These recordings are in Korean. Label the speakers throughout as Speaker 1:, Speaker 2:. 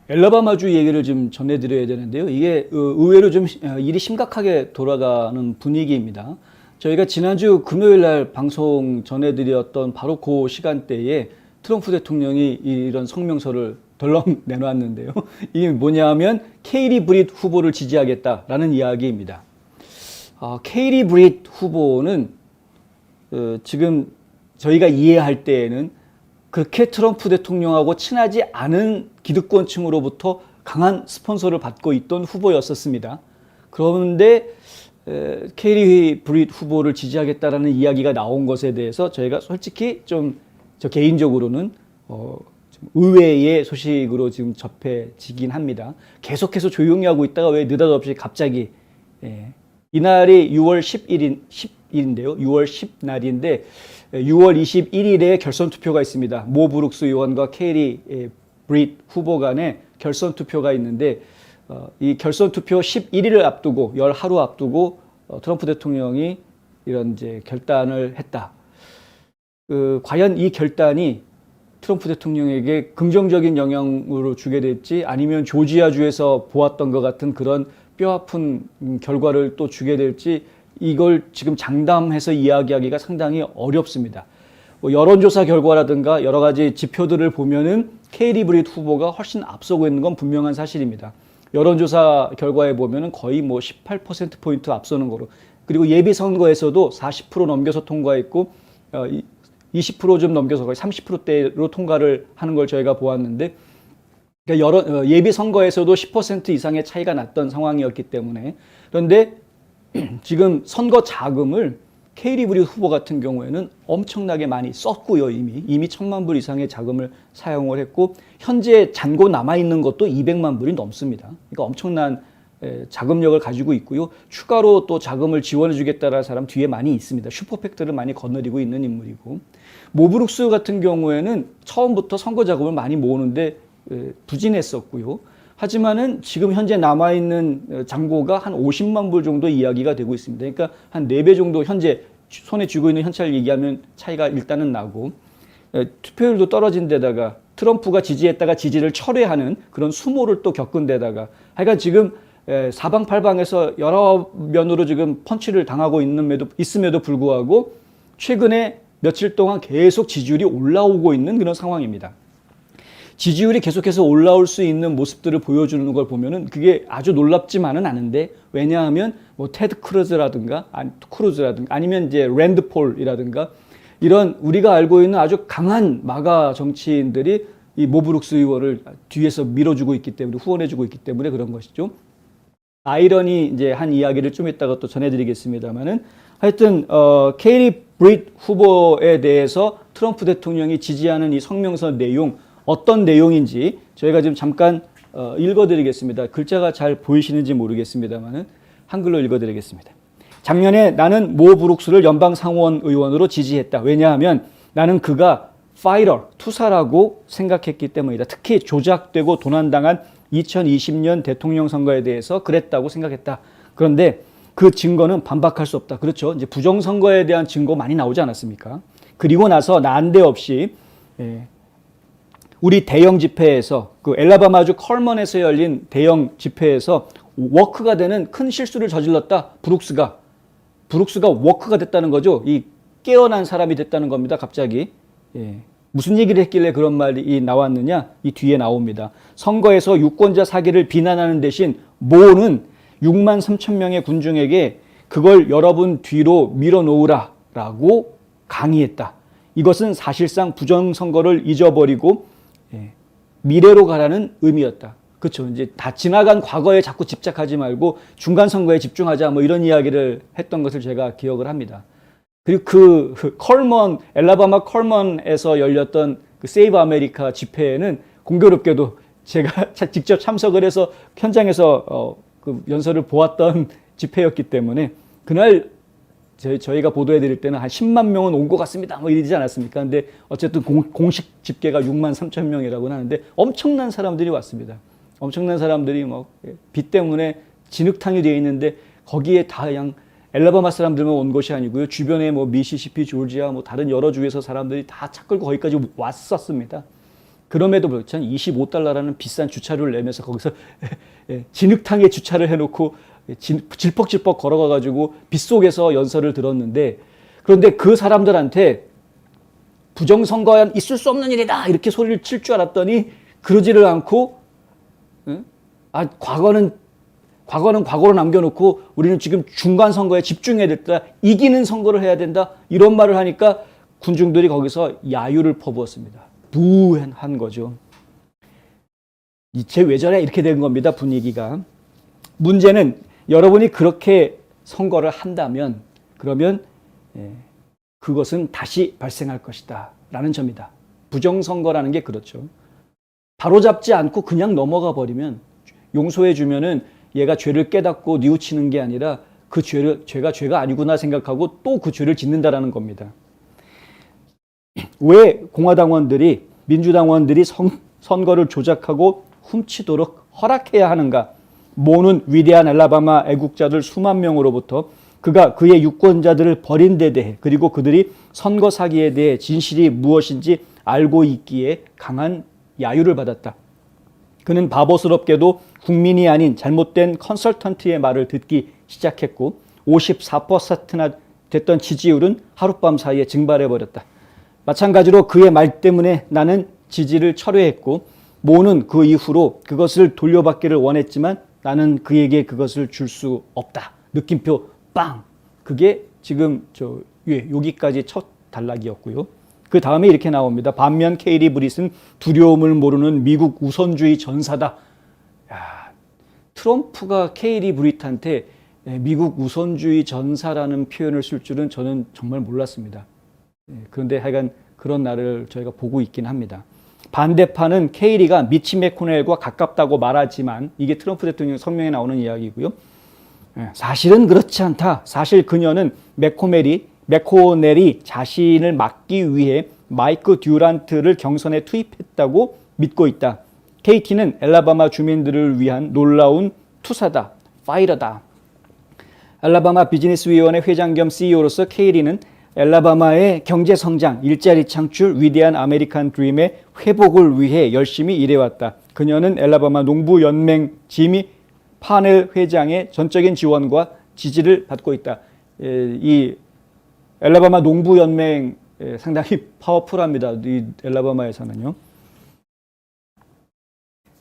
Speaker 1: 엘라바마주 얘기를 좀 전해드려야 되는데요. 이게 의외로 좀 일이 심각하게 돌아가는 분위기입니다. 저희가 지난주 금요일 날 방송 전해드렸던 바로 그 시간대에 트럼프 대통령이 이런 성명서를 덜렁 내놨는데요. 이게 뭐냐면 케이리 브릿 후보를 지지하겠다라는 이야기입니다. 케이리 브릿 후보는 지금 저희가 이해할 때에는 그렇게 트럼프 대통령하고 친하지 않은 기득권층으로부터 강한 스폰서를 받고 있던 후보였었습니다. 그런데 케이리 브릿 후보를 지지하겠다라는 이야기가 나온 것에 대해서 저희가 솔직히 좀 저 개인적으로는 좀 의외의 소식으로 지금 접해지긴 합니다. 계속해서 조용히 하고 있다가 왜 느닷없이 갑자기 이날이 6월 10일인데요. 6월 10날인데 6월 21일에 결선 투표가 있습니다. 모 브룩스 의원과 케이리 브릿 후보 간의 결선 투표가 있는데 이 결선 투표 11일을 앞두고 열 하루 앞두고 트럼프 대통령이 이런 이제 결단을 했다. 과연 이 결단이 트럼프 대통령에게 긍정적인 영향을 주게 될지 아니면 조지아주에서 보았던 것 같은 그런 뼈아픈 결과를 또 주게 될지 이걸 지금 장담해서 이야기하기가 상당히 어렵습니다. 여론조사 결과라든가 여러 가지 지표들을 보면은 케이리 브릿 후보가 훨씬 앞서고 있는 건 분명한 사실입니다. 여론조사 결과에 보면은 거의 뭐 18%포인트 앞서는 거로. 그리고 예비선거에서도 40% 넘겨서 통과했고, 20% 좀 넘겨서 거의 30%대로 통과를 하는 걸 저희가 보았는데, 그러니까 예비선거에서도 10% 이상의 차이가 났던 상황이었기 때문에. 그런데 지금 선거 자금을 케이리 브릿 후보 같은 경우에는 엄청나게 많이 썼고요. 이미 1,000만 불 이상의 자금을 사용을 했고 현재 잔고 남아있는 것도 200만 불이 넘습니다. 그러니까 엄청난 자금력을 가지고 있고요. 추가로 또 자금을 지원해 주겠다라는 사람 뒤에 많이 있습니다. 슈퍼팩트를 많이 거느리고 있는 인물이고 모 브룩스 같은 경우에는 처음부터 선거 자금을 많이 모으는데 부진했었고요. 하지만은 지금 현재 남아있는 잔고가 한 50만 불 정도 이야기가 되고 있습니다. 그러니까 한 4배 정도 현재 손에 쥐고 있는 현찰을 얘기하면 차이가 일단은 나고 투표율도 떨어진 데다가 트럼프가 지지했다가 지지를 철회하는 그런 수모를 또 겪은 데다가 하여간 지금 사방팔방에서 여러 면으로 지금 펀치를 당하고 있음에도 불구하고 최근에 며칠 동안 계속 지지율이 올라오고 있는 그런 상황입니다. 지지율이 계속해서 올라올 수 있는 모습들을 보여주는 걸 보면은 그게 아주 놀랍지만은 않은데 왜냐하면 뭐 테드 크루즈라든가 아니면 이제 랜드 폴이라든가 이런 우리가 알고 있는 아주 강한 마가 정치인들이 이 모 브룩스 의원을 뒤에서 밀어주고 있기 때문에 후원해주고 있기 때문에 그런 것이죠. 아이러니 이제 한 이야기를 좀 이따가 또 전해드리겠습니다만은 하여튼 케이리 브릿 후보에 대해서 트럼프 대통령이 지지하는 이 성명서 내용 어떤 내용인지 저희가 지금 잠깐 읽어드리겠습니다. 글자가 잘 보이시는지 모르겠습니다만은 한글로 읽어드리겠습니다. 작년에 나는 모 브룩스를 연방 상원 의원으로 지지했다. 왜냐하면 나는 그가 파이터, 투사라고 생각했기 때문이다. 특히 조작되고 도난당한 2020년 대통령 선거에 대해서 그랬다고 생각했다. 그런데 그 증거는 반박할 수 없다. 그렇죠. 이제 부정선거에 대한 증거 많이 나오지 않았습니까? 그리고 나서 난데없이 우리 대형 집회에서 그 엘라바마주 컬먼에서 열린 대형 집회에서 워크가 되는 큰 실수를 저질렀다. 브룩스가 워크가 됐다는 거죠. 이 깨어난 사람이 됐다는 겁니다. 갑자기. 무슨 얘기를 했길래 그런 말이 나왔느냐? 이 뒤에 나옵니다. 선거에서 유권자 사기를 비난하는 대신 모는 6만 3천 명의 군중에게 그걸 여러분 뒤로 밀어놓으라 라고 강의했다. 이것은 사실상 부정선거를 잊어버리고 미래로 가라는 의미였다. 그렇죠. 이제 다 지나간 과거에 자꾸 집착하지 말고 중간 선거에 집중하자 뭐 이런 이야기를 했던 것을 제가 기억을 합니다. 그리고 그 엘라바마 컬먼에서 열렸던 그 세이브 아메리카 집회에는 공교롭게도 제가 직접 참석을 해서 현장에서 그 연설을 보았던 집회였기 때문에 그날 저희가 보도해 드릴 때는 한 10만 명은 온 것 같습니다. 뭐 이러지 않았습니까? 근데 어쨌든 공식 집계가 6만 3천 명이라고 하는데 엄청난 사람들이 왔습니다. 엄청난 사람들이 뭐 비 때문에 진흙탕이 되어 있는데 거기에 다 그냥 엘라바마 사람들만 온 것이 아니고요. 주변에 뭐 미시시피, 조지아 뭐 다른 여러 주에서 사람들이 다 차 끌고 거기까지 왔었습니다. 그럼에도 불구하고 25달러라는 비싼 주차료를 내면서 거기서 진흙탕에 주차를 해놓고 질퍽질퍽 걸어가가지고 빗속에서 연설을 들었는데, 그런데 그 사람들한테 부정선거야 있을 수 없는 일이다 이렇게 소리를 칠 줄 알았더니 그러지를 않고, 과거는 과거로 남겨놓고 우리는 지금 중간 선거에 집중해야 된다, 이기는 선거를 해야 된다, 이런 말을 하니까 군중들이 거기서 야유를 퍼부었습니다. 부한 거죠. 쟤 왜 저래? 이렇게 된 겁니다, 분위기가. 문제는 여러분이 그렇게 선거를 한다면 그러면 그것은 다시 발생할 것이다 라는 점이다. 부정선거라는 게 그렇죠. 바로잡지 않고 그냥 넘어가 버리면, 용서해 주면은 얘가 죄를 깨닫고 뉘우치는 게 아니라 그 죄가 아니구나 생각하고 또 그 죄를 짓는다라는 겁니다. 왜 공화당원들이, 민주당원들이 선거를 조작하고 훔치도록 허락해야 하는가? 모는 위대한 알라바마 애국자들 수만 명으로부터 그가 그의 유권자들을 버린 데 대해, 그리고 그들이 선거 사기에 대해 진실이 무엇인지 알고 있기에 강한 야유를 받았다. 그는 바보스럽게도 국민이 아닌 잘못된 컨설턴트의 말을 듣기 시작했고 54%나 됐던 지지율은 하룻밤 사이에 증발해버렸다. 마찬가지로 그의 말 때문에 나는 지지를 철회했고, 모는 그 이후로 그것을 돌려받기를 원했지만 나는 그에게 그것을 줄 수 없다. 느낌표 빵. 그게 지금 여기까지 첫 단락이었고요. 그 다음에 이렇게 나옵니다. 반면 케이리 브릿은 두려움을 모르는 미국 우선주의 전사다. 트럼프가 케이리 브릿한테 미국 우선주의 전사라는 표현을 쓸 줄은 저는 정말 몰랐습니다. 그런데 하여간 그런 날을 저희가 보고 있긴 합니다. 반대파는 케이리가 미치 맥코넬과 가깝다고 말하지만, 이게 트럼프 대통령 성명에 나오는 이야기고요. 사실은 그렇지 않다. 사실 그녀는 맥코넬이 자신을 막기 위해 마이크 듀란트를 경선에 투입했다고 믿고 있다. KT는 알라바마 주민들을 위한 놀라운 투사다. 파이터다. 알라바마 비즈니스위원회 회장 겸 CEO로서 케이리는 알라바마의 경제성장, 일자리 창출, 위대한 아메리칸 드림의 회복을 위해 열심히 일해왔다. 그녀는 알라바마 농부연맹 지미 파넬 회장의 전적인 지원과 지지를 받고 있다. 이 알라바마 농부연맹 상당히 파워풀합니다. 이 알라바마에서는요.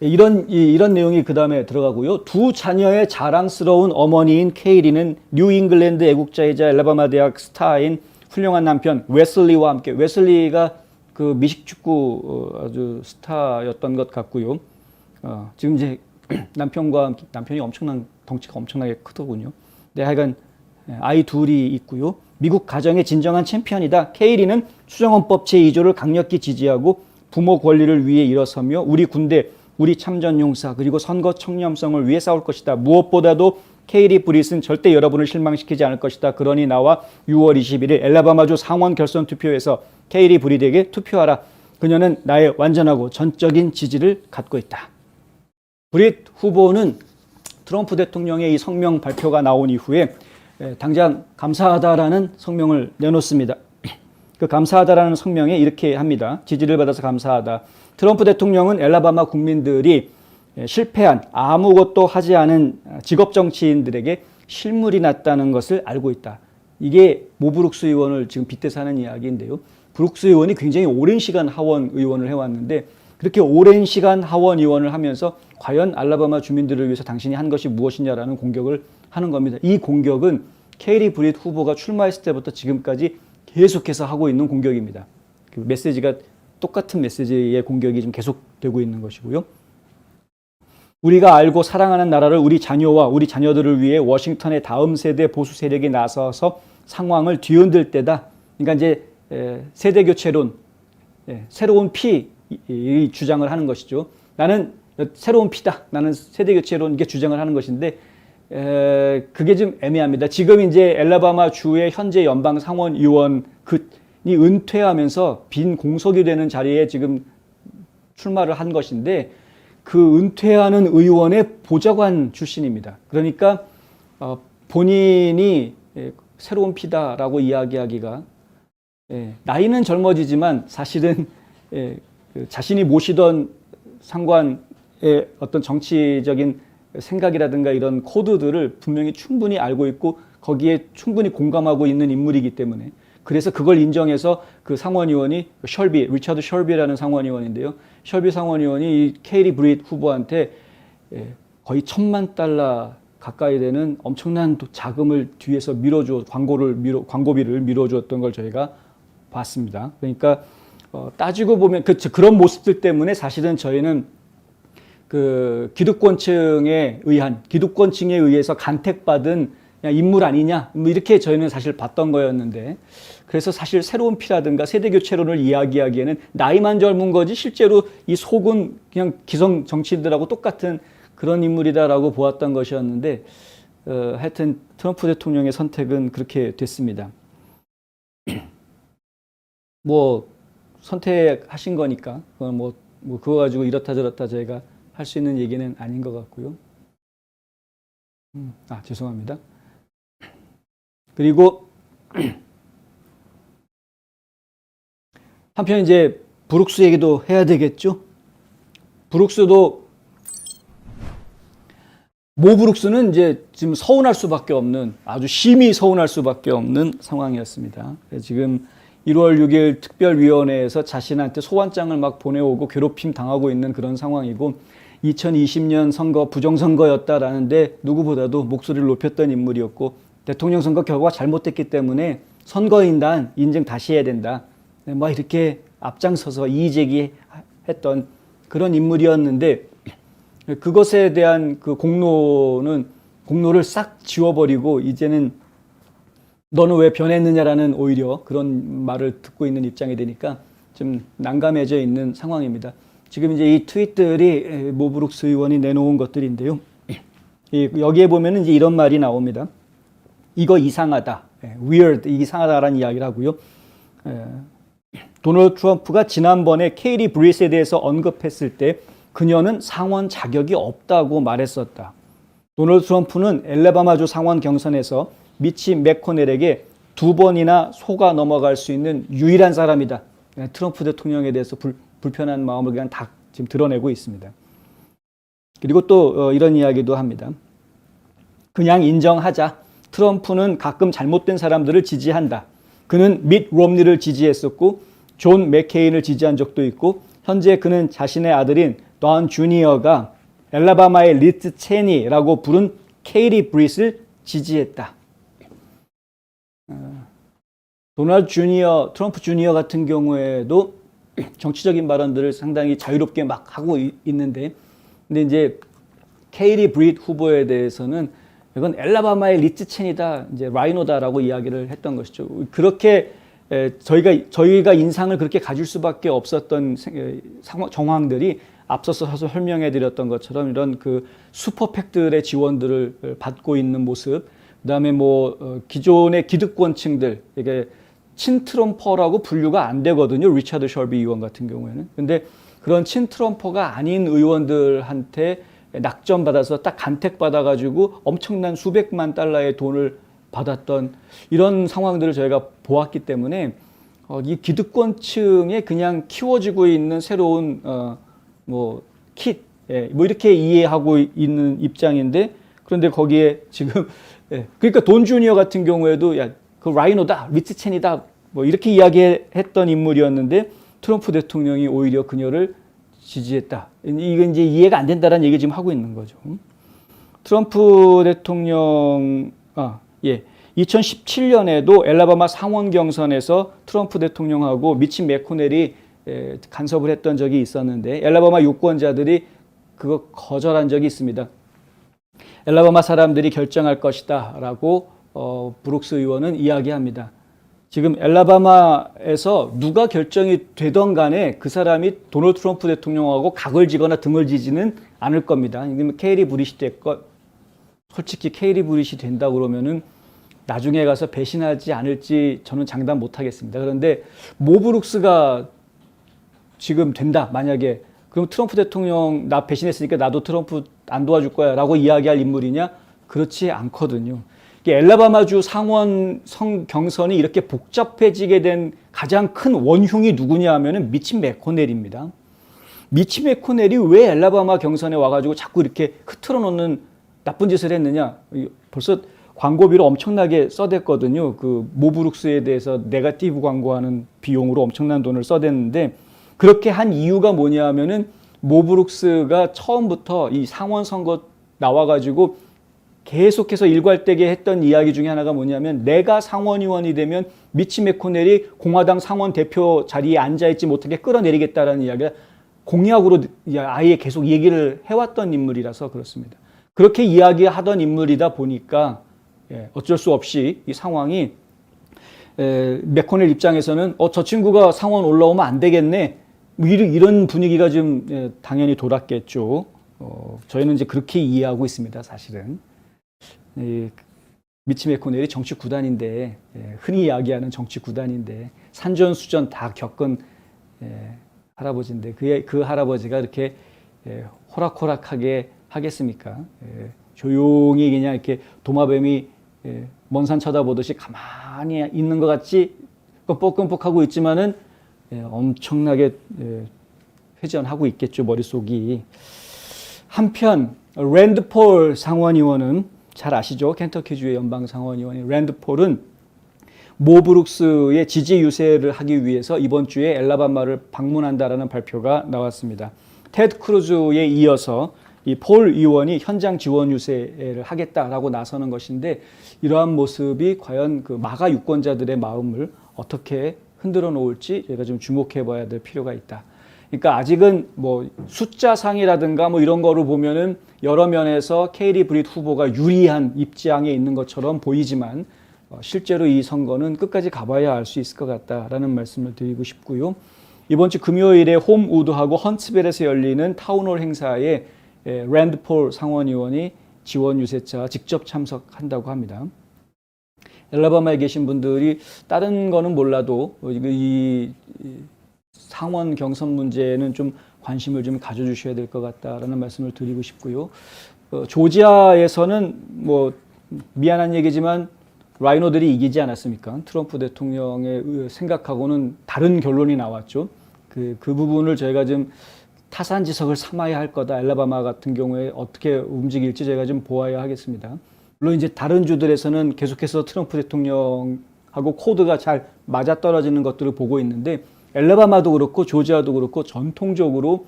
Speaker 1: 이런 내용이 그 다음에 들어가고요. 두 자녀의 자랑스러운 어머니인 케이리는 뉴잉글랜드 애국자이자 알라바마 대학 스타인 훌륭한 남편 웨슬리와 함께, 웨슬리가 그 미식축구 아주 스타였던 것 같고요. 지금 이제 남편과 함께, 남편이 덩치가 엄청나게 크더군요. 네, 하여간 아이 둘이 있고요. 미국 가정의 진정한 챔피언이다. 케이리는 수정헌법 제2조를 강력히 지지하고 부모 권리를 위해 일어서며 우리 군대, 우리 참전용사, 그리고 선거 청렴성을 위해 싸울 것이다. 무엇보다도 케이리 브릿은 절대 여러분을 실망시키지 않을 것이다. 그러니 나와 6월 21일 알라바마주 상원 결선 투표에서 케이리 브릿에게 투표하라. 그녀는 나의 완전하고 전적인 지지를 갖고 있다. 브릿 후보는 트럼프 대통령의 이 성명 발표가 나온 이후에 당장 감사하다라는 성명을 내놓습니다. 그 감사하다라는 성명에 이렇게 합니다. 지지를 받아서 감사하다. 트럼프 대통령은 알라바마 국민들이 실패한, 아무것도 하지 않은 직업 정치인들에게 실물이 났다는 것을 알고 있다. 이게 모 브룩스 의원을 지금 빗대서 하는 이야기인데요. 브룩스 의원이 굉장히 오랜 시간 하원 의원을 해왔는데, 그렇게 오랜 시간 하원 의원을 하면서 과연 알라바마 주민들을 위해서 당신이 한 것이 무엇이냐라는 공격을 하는 겁니다. 이 공격은 케이리 브릿 후보가 출마했을 때부터 지금까지 계속해서 하고 있는 공격입니다. 그 메시지가 똑같은 메시지의 공격이 좀 계속되고 있는 것이고요. 우리가 알고 사랑하는 나라를 우리 자녀와 우리 자녀들을 위해 워싱턴의 다음 세대 보수 세력이 나서서 상황을 뒤흔들 때다. 그러니까 이제 세대 교체론, 새로운 피 주장을 하는 것이죠. 나는 새로운 피다. 나는 세대 교체론, 이게 주장을 하는 것인데, 그게 좀 애매합니다. 지금 이제 알라바마 주의 현재 연방 상원 의원이 은퇴하면서 빈 공석이 되는 자리에 지금 출마를 한 것인데, 그 은퇴하는 의원의 보좌관 출신입니다. 그러니까 본인이 새로운 피다라고 이야기하기가, 나이는 젊어지지만 사실은 자신이 모시던 상관의 어떤 정치적인 생각이라든가 이런 코드들을 분명히 충분히 알고 있고 거기에 충분히 공감하고 있는 인물이기 때문에 그래서 그걸 인정해서 그 상원의원이 리차드 셜비라는 상원의원인데요. 셜비 상원의원이 이 케이리 브릿 후보한테 거의 $10,000,000 가까이 되는 엄청난 자금을 뒤에서 광고비를 밀어주었던 걸 저희가 봤습니다. 그러니까 따지고 보면 그런 모습들 때문에 사실은 저희는 그 기득권층에 의해서 간택받은 인물 아니냐 뭐 이렇게 저희는 사실 봤던 거였는데 그래서 사실 새로운 피라든가 세대 교체론을 이야기하기에는 나이만 젊은 거지 실제로 이 속은 그냥 기성 정치인들하고 똑같은 그런 인물이다라고 보았던 것이었는데 하여튼 트럼프 대통령의 선택은 그렇게 됐습니다. 뭐 선택하신 거니까 그건 뭐 그거 가지고 이렇다 저렇다 저희가 할 수 있는 얘기는 아닌 것 같고요. 죄송합니다. 그리고 한편 이제 브룩스 얘기도 해야 되겠죠. 브룩스도 모 브룩스는 이제 지금 서운할 수밖에 없는 아주 심히 서운할 수밖에 없는 상황이었습니다. 지금 1월 6일 특별위원회에서 자신한테 소환장을 막 보내오고 괴롭힘 당하고 있는 그런 상황이고 2020년 선거 부정선거였다라는데 누구보다도 목소리를 높였던 인물이었고 대통령 선거 결과가 잘못됐기 때문에 선거인단 인증 다시 해야 된다. 막 이렇게 앞장서서 이의 제기했던 그런 인물이었는데 그것에 대한 그 공로를 싹 지워버리고 이제는 너는 왜 변했느냐라는 오히려 그런 말을 듣고 있는 입장이 되니까 좀 난감해져 있는 상황입니다. 지금 이제 이 트윗들이 모 브룩스 의원이 내놓은 것들인데요. 여기에 보면은 이제 이런 말이 나옵니다. 이거 이상하다. weird, 이상하다라는 이야기를 하고요. 도널드 트럼프가 지난번에 케이리 브릿에 대해서 언급했을 때 그녀는 상원 자격이 없다고 말했었다. 도널드 트럼프는 엘레바마주 상원 경선에서 미치 맥코넬에게 2번이나 속아 넘어갈 수 있는 유일한 사람이다. 트럼프 대통령에 대해서 불편한 마음을 그냥 다 지금 드러내고 있습니다. 그리고 또 이런 이야기도 합니다. 그냥 인정하자. 트럼프는 가끔 잘못된 사람들을 지지한다. 그는 밋 롬니를 지지했었고 존 맥케인을 지지한 적도 있고 현재 그는 자신의 아들인 던 주니어가 엘라바마의 리트 체니라고 부른 케이리 브릿을 지지했다. 트럼프 주니어 같은 경우에도 정치적인 발언들을 상당히 자유롭게 막 하고 있는데, 근데 이제 케이리 브릿 후보에 대해서는 이건 엘라바마의 리트 체니다, 이제 라이노다라고 이야기를 했던 것이죠. 그렇게 저희가 인상을 그렇게 가질 수밖에 없었던 정황들이 앞서서 설명해 드렸던 것처럼 이런 그 슈퍼팩들의 지원들을 받고 있는 모습, 그다음에 뭐 기존의 기득권층들, 이게 친트럼퍼라고 분류가 안 되거든요. 리차드 셜비 의원 같은 경우에는. 근데 그런 친트럼퍼가 아닌 의원들한테 낙점받아서 딱 간택받아가지고 엄청난 수백만 달러의 돈을 받았던 이런 상황들을 저희가 보았기 때문에 이 기득권층에 그냥 키워지고 있는 새로운 뭐 이렇게 이해하고 있는 입장인데, 그런데 거기에 지금 그러니까 돈 주니어 같은 경우에도 그 라이노다, 리트 체니다 뭐 이렇게 이야기했던 인물이었는데 트럼프 대통령이 오히려 그녀를 지지했다. 이건 이제 이해가 안 된다라는 얘기 지금 하고 있는 거죠. 트럼프 대통령 2017년에도 엘라바마 상원 경선에서 트럼프 대통령하고 미치 맥코넬이 간섭을 했던 적이 있었는데 엘라바마 유권자들이 그거 거절한 적이 있습니다. 엘라바마 사람들이 결정할 것이다 라고 브룩스 의원은 이야기합니다. 지금 엘라바마에서 누가 결정이 되던 간에 그 사람이 도널드 트럼프 대통령하고 각을 지거나 등을 지지는 않을 겁니다. 케이리 브릿이 됐건, 솔직히 케이리 브릿이 된다 그러면은 나중에 가서 배신하지 않을지 저는 장담 못 하겠습니다. 그런데 모 브룩스가 지금 된다, 만약에, 그럼 트럼프 대통령 나 배신했으니까 나도 트럼프 안 도와줄 거야 라고 이야기할 인물이냐? 그렇지 않거든요. 엘라바마주 상원 경선이 이렇게 복잡해지게 된 가장 큰 원흉이 누구냐 하면은 미치 맥코넬입니다. 미치 매코넬이 왜 엘라바마 경선에 와가지고 자꾸 이렇게 흐트러 놓는 나쁜 짓을 했느냐. 벌써 광고비로 엄청나게 써댔거든요. 그 모브룩스에 대해서 네거티브 광고하는 비용으로 엄청난 돈을 써댔는데, 그렇게 한 이유가 뭐냐 하면은 모브룩스가 처음부터 이 상원 선거 나와가지고 계속해서 일괄되게 했던 이야기 중에 하나가 뭐냐면, 내가 상원의원이 되면 미치 매코넬이 공화당 상원 대표 자리에 앉아있지 못하게 끌어내리겠다라는 이야기가 공약으로 아예 계속 얘기를 해왔던 인물이라서 그렇습니다. 그렇게 이야기하던 인물이다 보니까 어쩔 수 없이 이 상황이 매코넬 입장에서는 저 친구가 상원 올라오면 안 되겠네, 이런 분위기가 좀 당연히 돌았겠죠. 저희는 이제 그렇게 이해하고 있습니다. 사실은 미치 매코넬이 정치 구단인데, 흔히 이야기하는 정치 구단인데 산전수전 다 겪은 할아버지인데, 그 할아버지가 이렇게 호락호락하게 하겠습니까? 조용히 그냥 이렇게 도마뱀이 먼 산 쳐다보듯이 가만히 있는 것 같이 끔뻑끔뻑하고 있지만은 엄청나게 회전하고 있겠죠, 머릿속이. 한편 랜드 폴 상원의원은 잘 아시죠? 켄터키주의 연방 상원의원인 랜드 폴은 모브룩스의 지지 유세를 하기 위해서 이번 주에 엘라바마를 방문한다라는 발표가 나왔습니다. 테드 크루즈에 이어서 이 폴 의원이 현장 지원 유세를 하겠다라고 나서는 것인데, 이러한 모습이 과연 그 마가 유권자들의 마음을 어떻게 흔들어 놓을지 저희가 좀 주목해 봐야 될 필요가 있다. 그러니까 아직은 뭐 숫자상이라든가 뭐 이런 거를 보면은 여러 면에서 케이리 브릿 후보가 유리한 입장에 있는 것처럼 보이지만, 실제로 이 선거는 끝까지 가봐야 알 수 있을 것 같다라는 말씀을 드리고 싶고요. 이번 주 금요일에 홈우드하고 헌츠벨에서 열리는 타운홀 행사에 랜드 폴 상원의원이 지원 유세차 직접 참석한다고 합니다. 엘라바마에 계신 분들이 다른 거는 몰라도 이 상원 경선 문제는 좀 관심을 좀 가져주셔야 될 것 같다라는 말씀을 드리고 싶고요. 조지아에서는 뭐 미안한 얘기지만 라이노들이 이기지 않았습니까? 트럼프 대통령의 생각하고는 다른 결론이 나왔죠. 그 부분을 저희가 좀 타산지석을 삼아야 할 거다. 엘라바마 같은 경우에 어떻게 움직일지 저희가 좀 보아야 하겠습니다. 물론 이제 다른 주들에서는 계속해서 트럼프 대통령하고 코드가 잘 맞아떨어지는 것들을 보고 있는데, 엘라바마도 그렇고 조지아도 그렇고 전통적으로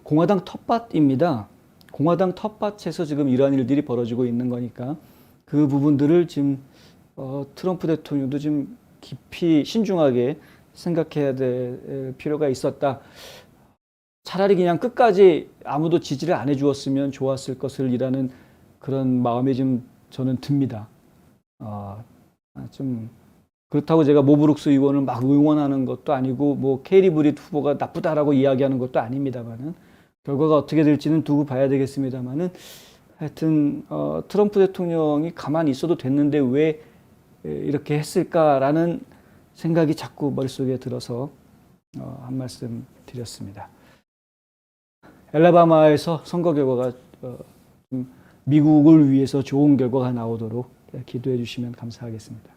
Speaker 1: 공화당 텃밭입니다. 공화당 텃밭에서 지금 이러한 일들이 벌어지고 있는 거니까 그 부분들을 지금 트럼프 대통령도 좀 깊이 신중하게 생각해야 될 필요가 있었다. 차라리 그냥 끝까지 아무도 지지를 안 해주었으면 좋았을 것을 이라는 그런 마음이 좀 저는 듭니다. 좀 그렇다고 제가 모브룩스 의원을 막 응원하는 것도 아니고 뭐 케이리 브릿 후보가 나쁘다라고 이야기하는 것도 아닙니다만은, 결과가 어떻게 될지는 두고 봐야 되겠습니다만은, 하여튼 트럼프 대통령이 가만히 있어도 됐는데 왜 이렇게 했을까라는 생각이 자꾸 머릿속에 들어서 한 말씀 드렸습니다. 엘라바마에서 선거 결과가 미국을 위해서 좋은 결과가 나오도록 기도해 주시면 감사하겠습니다.